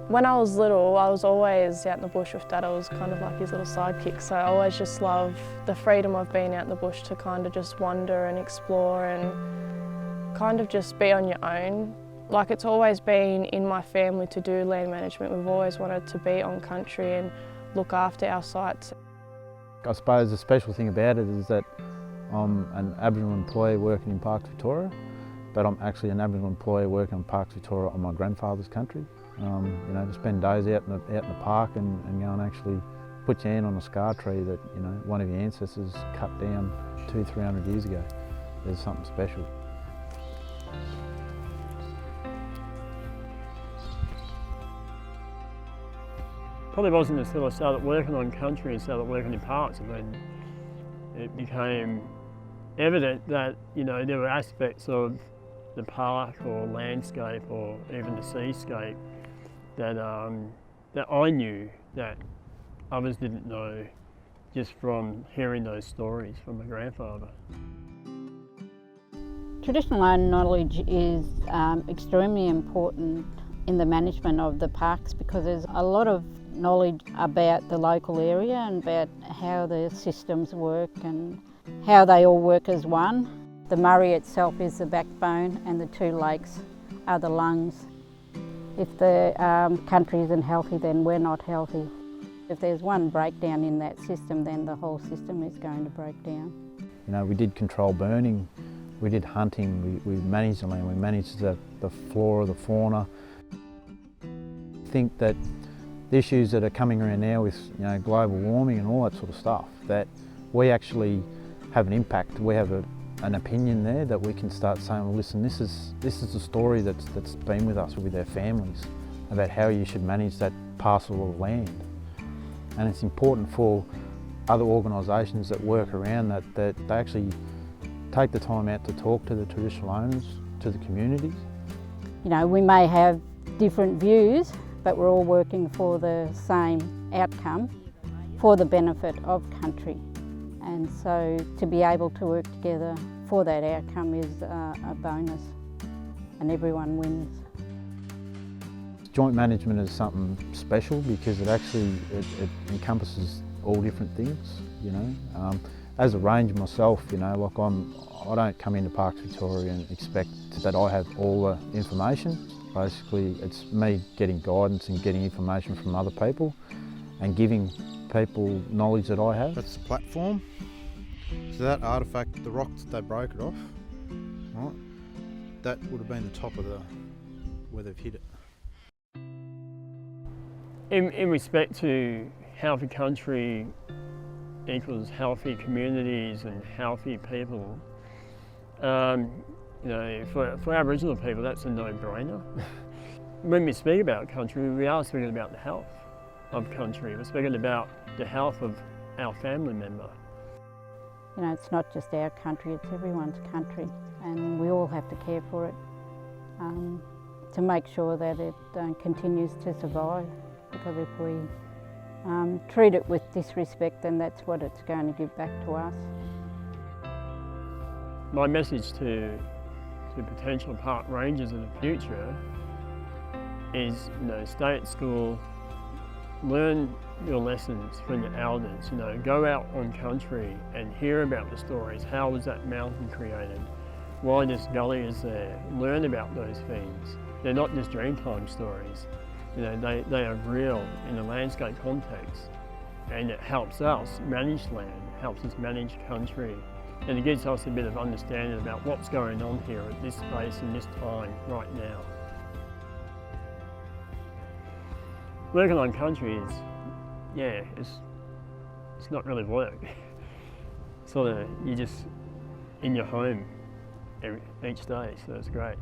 When I was little, I was always out in the bush with Dad. I was kind of like his little sidekick, so I always just loved the freedom of being out in the bush to kind of just wander and explore and kind of just be on your own. Like, it's always been in my family to do land management. We've always wanted to be on country and look after our sites. I suppose the special thing about it is that I'm an Aboriginal employee working in Parks Victoria, but I'm actually an Aboriginal employee working in Parks Victoria on my grandfather's country. You know, to spend days out in the park and go and actually put your hand on a scar tree that, you know, one of your ancestors cut down 200-300 years ago. There's something special. Probably wasn't until I started working on country and started working in parks and then it became evident that, you know, there were aspects of the park or landscape or even the seascape that that I knew that others didn't know just from hearing those stories from my grandfather. Traditional land knowledge is extremely important in the management of the parks because there's a lot of knowledge about the local area and about how the systems work and how they all work as one. The Murray itself is the backbone and the two lakes are the lungs. If the country isn't healthy, then we're not healthy. If there's one breakdown in that system, then the whole system is going to break down. You know, we did control burning, we did hunting, we managed the land, we managed the flora, the fauna. I think that the issues that are coming around now with, you know, global warming and all that sort of stuff, that we actually have an impact. We have an opinion there that we can start saying, well, listen, this is the story that's been with us, with our families, about how you should manage that parcel of land. And it's important for other organisations that work around that they actually take the time out to talk to the traditional owners, to the communities. You know, we may have different views, but we're all working for the same outcome for the benefit of country. And so to be able to work together for that outcome is a bonus and everyone wins. Joint management is something special because it actually it encompasses all different things, you know. As a ranger myself, you know, like I don't come into Parks Victoria and expect that I have all the information. Basically, it's me getting guidance and getting information from other people and giving people knowledge that I have. That's the platform. So that artefact, the rock that they broke it off, right, that would have been the top of where they've hit it. In respect to healthy country equals healthy communities and healthy people, you know, for Aboriginal people, that's a no-brainer. When we speak about country, we are speaking about the health of country. We're speaking about the health of our family member. You know, it's not just our country, it's everyone's country, and we all have to care for it to make sure that it continues to survive. Because if we treat it with disrespect, then that's what it's going to give back to us. My message to potential park rangers in the future is, you know, stay at school, learn your lessons from your elders, you know, go out on country and hear about the stories. How was that mountain created? Why this gully is there? Learn about those things. They're not just Dreamtime stories. You know, they are real in a landscape context, and it helps us manage land, helps us manage country, and it gives us a bit of understanding about what's going on here at this space and this time right now. Working on country is, yeah, it's not really work. Sort of, you're just in your home each day, so it's great.